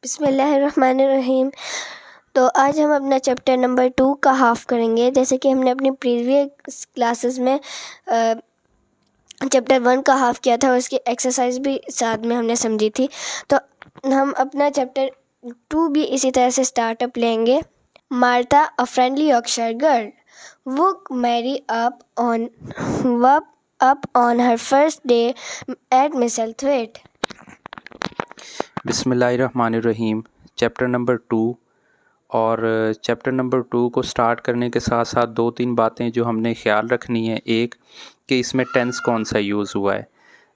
बिस्मिल्लाहिर्रहमानिर्रहीम। तो आज हम अपना चैप्टर नंबर 2 का हाफ करेंगे। जैसे कि हमने अपनी प्रीवियस क्लासेस में चैप्टर 1 का हाफ किया था और उसकी एक्सरसाइज भी साथ में हमने समझी थी। तो हम अपना चैप्टर 2 भी इसी तरह से स्टार्टअप लेंगे। Martha, a friendly Yorkshire girl, woke Mary up on her first day at Misselthwaite. बिस्मिल्लाहिर्रहमानिर्रहीम। चैप्टर नंबर 2 और चैप्टर नंबर 2 को स्टार्ट करने के साथ साथ 2-3 बातें जो हमने ख्याल रखनी है। एक कि इसमें टेंस कौन सा यूज़ हुआ है,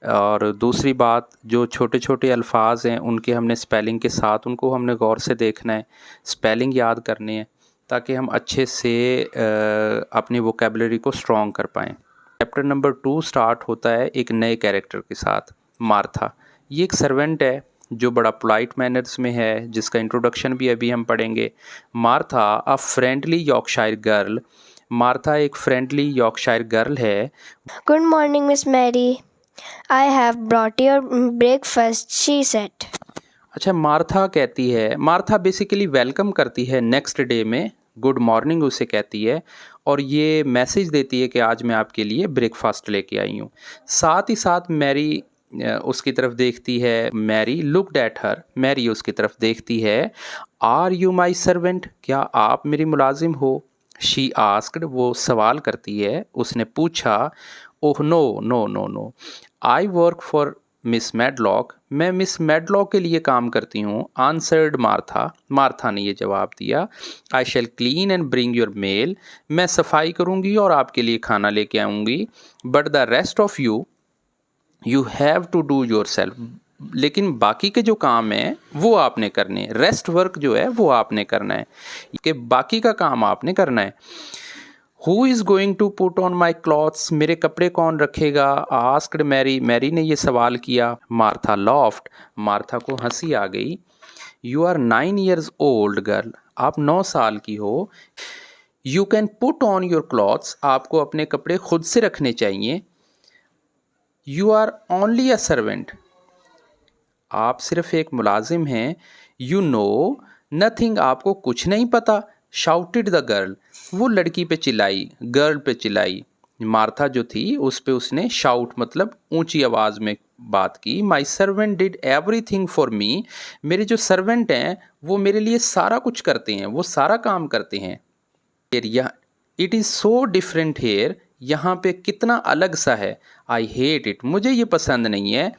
और दूसरी बात जो छोटे छोटे अल्फाज हैं उनके हमने स्पेलिंग के साथ उनको हमने गौर से देखना है, स्पेलिंग याद करने हैं ताकि हम अच्छे से अपनी वोकेबलरी को स्ट्रॉन्ग कर पाएँ। चैप्टर नंबर 2 स्टार्ट होता है एक नए कैरेक्टर के साथ, मार्था। ये एक सर्वेंट है जो बड़ा पोलाइट मैनर्स में है, जिसका इंट्रोडक्शन भी अभी हम पढ़ेंगे। Martha, a friendly Yorkshire girl. Martha एक फ्रेंडली यॉर्कशायर गर्ल है। Good morning, Miss Mary. I have brought your breakfast, she said. अच्छा, मार्था कहती है, मार्था बेसिकली वेलकम करती है नेक्स्ट डे में, गुड मॉर्निंग उसे कहती है, और ये मैसेज देती है कि आज मैं आपके लिए ब्रेकफास्ट लेके आई हूँ। साथ ही साथ मैरी उसकी तरफ देखती है। Mary looked at her, Mary उसकी तरफ देखती है। आर यू माई सर्वेंट, क्या आप मेरी मुलाजिम हो? शी आस्क्ड, वो सवाल करती है, उसने पूछा। Oh no no no no, I work for Miss Medlock, मैं मिस मैडलॉक के लिए काम करती हूँ। आंसर्ड मार्था, मार्था ने ये जवाब दिया। I shall clean and bring your meal, मैं सफाई करूँगी और आपके लिए खाना लेके आऊँगी। But the rest of you have to do yourself, लेकिन बाकी के जो काम है वो आपने करने, रेस्ट वर्क जो है वो आपने करना है, कि बाकी का काम आपने करना है। Who is going to put on my clothes, मेरे कपड़े कौन रखेगा? आस्क्ड मैरी, मैरी ने ये सवाल किया। मार्था लॉफ्ट, मार्था को हंसी आ गई। You are 9 years old girl, आप 9 साल की हो। You can put on your clothes, आपको अपने कपड़े खुद से रखने चाहिए। You are only a servant, आप सिर्फ एक मुलाजिम हैं। यू नो नथिंग, आपको कुछ नहीं पता। शाउटेड द गर्ल, वो लड़की पे चिल्लाई, गर्ल पे चिल्लाई। मार्था जो थी उस पे उसने शाउट मतलब ऊंची आवाज़ में बात की। My servant did everything for me, मेरे जो सर्वेंट हैं वो मेरे लिए सारा कुछ करते हैं, वो सारा काम करते हैं। It is so different here, यहाँ पे कितना अलग सा है। आई हेट इट, मुझे ये पसंद नहीं है।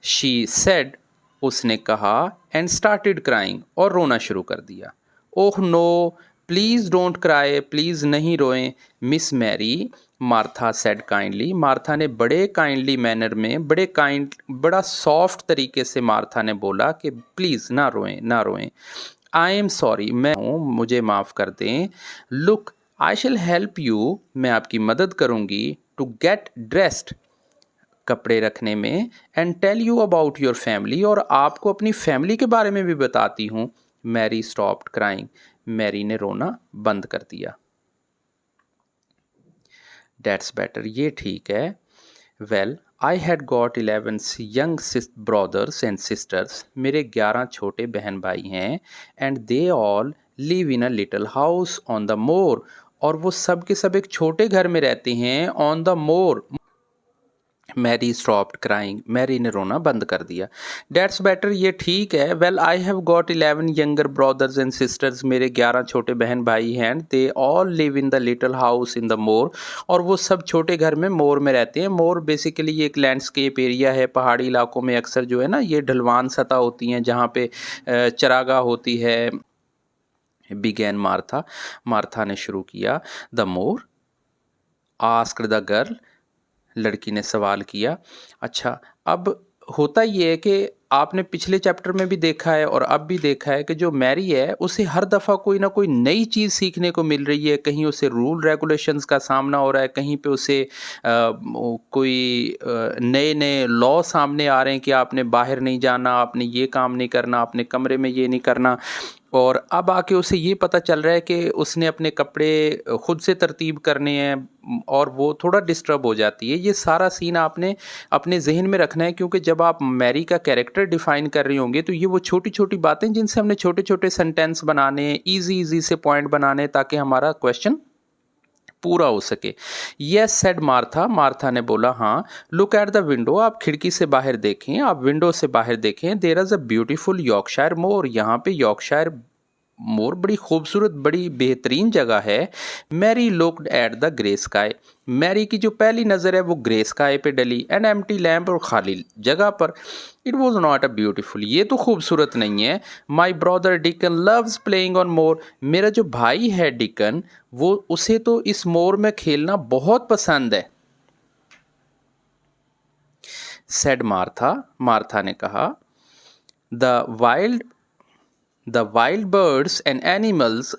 शी सेड, उसने कहा। एंड स्टार्टेड क्राइंग, और रोना शुरू कर दिया। Oh no please don't cry, please नहीं रोएं Miss Mary, Martha said kindly, Martha ने बड़े काइंडली मैनर में, बड़ा सॉफ्ट तरीके से मार्था ने बोला कि प्लीज़ ना रोएं ना रोएं। आई एम सॉरी, मैं हूँ, मुझे माफ़ कर दें। Look I shell help you, मैं आपकी मदद करूँगी। टू गेट ड्रेस्ड, कपड़े रखने में। And tell you about your family, और आपको अपनी फैमिली के बारे में भी बताती हूँ। मैरी स्टॉप्ड क्राइंग, मैरी ने रोना बंद कर दिया। डेट्स बेटर, ये ठीक है। Well I had got 11 young brothers and sisters, मेरे 11 छोटे बहन भाई हैं। And they all live in a little house on the मोर, और वो सब के सब एक छोटे घर में रहते हैं। On the more, Mary stopped crying, Mary ने रोना बंद कर दिया। डेट्स बेटर, ये ठीक है। Well I have got 11 younger brothers and sisters, मेरे 11 छोटे बहन भाई हैं। They all live in the little house in the more, और वो सब छोटे घर में मोर में रहते हैं। मोर बेसिकली ये एक लैंडस्केप एरिया है। पहाड़ी इलाकों में अक्सर जो है ना ये ढलवान सतह होती हैं जहाँ पे चरागाह होती है। बिगैन मार्था, मार्था ने शुरू किया। The more, asked the girl, लड़की ने सवाल किया। अच्छा, अब होता ये है कि आपने पिछले चैप्टर में भी देखा है और अब भी देखा है कि जो मैरी है उसे हर दफ़ा कोई ना कोई नई चीज़ सीखने को मिल रही है। कहीं उसे रूल रेगुलेशंस का सामना हो रहा है, कहीं पे उसे कोई नए नए लॉ सामने आ रहे हैं कि आपने बाहर नहीं जाना, आपने ये काम नहीं करना, आपने कमरे में ये नहीं करना। और अब आके उसे ये पता चल रहा है कि उसने अपने कपड़े खुद से तरतीब करने हैं और वो थोड़ा डिस्टर्ब हो जाती है। ये सारा सीन आपने अपने जहन में रखना है, क्योंकि जब आप मैरी का कैरेक्टर डिफाइन कर रहे होंगे तो ये वो छोटी छोटी बातें जिनसे हमने छोटे छोटे सेंटेंस बनाने, इजी इजी से पॉइंट बनाने, ताकि हमारा क्वेश्चन पूरा हो सके। यस सेड मार्था, मार्था ने बोला हाँ। लुक एट द विंडो, आप खिड़की से बाहर देखें, आप विंडो से बाहर देखें। There is a beautiful Yorkshire moor, यहाँ पे यॉर्कशायर मोर बड़ी खूबसूरत, बड़ी बेहतरीन जगह है। Mary looked at the grey sky, Mary की जो पहली नज़र है वो ग्रे स्काई पे डली। एन एम्प्टी लैम्प, और खाली जगह पर। It was not a beautiful, ये तो खूबसूरत नहीं है। My brother deacon loves playing on more, मेरा जो भाई है डिकन, वो उसे तो इस मोर में खेलना बहुत पसंद है। सेड मार्था, मार्था ने कहा। The wild birds and animals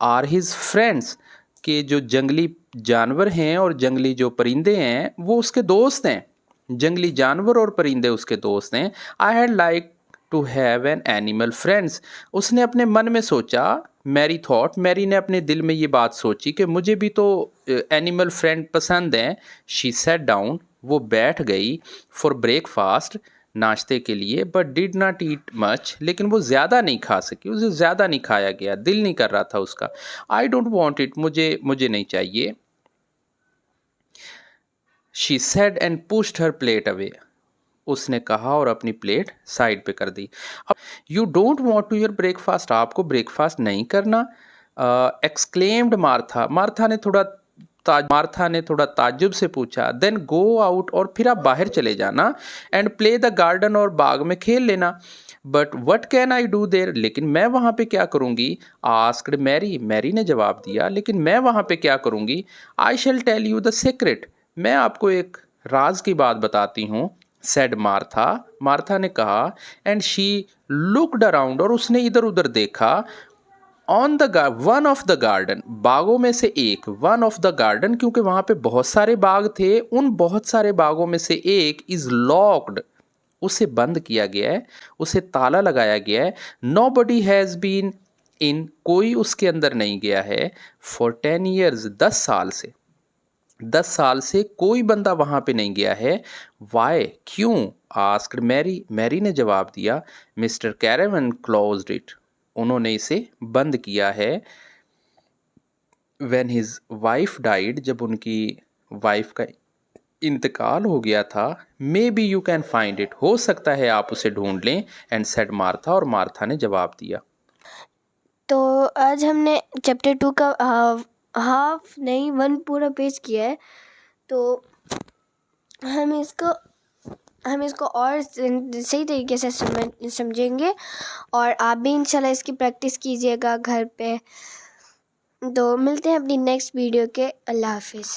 are his friends, के जो जंगली जानवर हैं और जंगली जो परिंदे हैं वो उसके दोस्त हैं। जंगली जानवर और परिंदे उसके दोस्त हैं। I had like to have an animal friends, उसने अपने मन में सोचा। मैरी थॉट, मैरी ने अपने दिल में ये बात सोची कि मुझे भी तो एनिमल फ्रेंड पसंद हैं। शी सेट डाउन, वो बैठ गई। फॉर ब्रेकफास्ट, नाश्ते के लिए। But did not eat much, लेकिन वो ज़्यादा नहीं खा सकी, उसे ज़्यादा नहीं खाया गया, दिल नहीं कर रहा था उसका। आई डोंट वॉन्ट इट, मुझे नहीं चाहिए। She said and pushed her plate away, उसने कहा और अपनी प्लेट साइड पे कर दी। अब you don't want to your breakfast, आपको ब्रेकफास्ट नहीं करना। एक्सक्लेम्ड मार्था, मार्था ने थोड़ा ताज्जुब से पूछा। देन गो आउट, और फिर आप बाहर चले जाना। एंड प्ले द गार्डन, और बाग में खेल लेना। But what can I do there, लेकिन मैं वहाँ पे क्या करूँगी। आस्क्ड मैरी, मैरी ने जवाब दिया, लेकिन मैं वहाँ पे क्या करूँगी। आई शैल टेल यू द सीक्रेट, मैं आपको एक राज की बात बताती हूँ। सेड मार्था, मार्था ने कहा। एंड शी लुक्ड अराउंड, और उसने इधर उधर देखा। On the one of the garden, बागों में से एक। वन ऑफ द गार्डन, क्योंकि वहाँ पे बहुत सारे बाग थे, उन बहुत सारे बागों में से एक इज लॉक्ड, उसे बंद किया गया है, उसे ताला लगाया गया है। Nobody has been in, कोई उसके अंदर नहीं गया है। फॉर 10 ईयर्स, 10 साल से, 10 साल से कोई बंदा वहाँ पे नहीं गया है। वाई, क्यों। आस्क्ड मैरी, मैरी ने जवाब दिया। मिस्टर कैरेवन क्लोज्ड इट, उन्होंने इसे बंद किया है। व्हेन हिज वाइफ डाइड, जब उनकी वाइफ का इंतकाल हो गया था। May be you can find it, हो सकता है आप उसे ढूंढ लें। एंड सेड मार्था, और मार्था ने जवाब दिया। तो आज हमने चैप्टर 2 का हाफ नहीं 1 पूरा पेज किया है। तो हम इसको और सही तरीके से समझेंगे, और आप भी इंशाल्लाह इसकी प्रैक्टिस कीजिएगा घर पे। तो मिलते हैं अपनी नेक्स्ट वीडियो के। अल्लाह हाफिज़।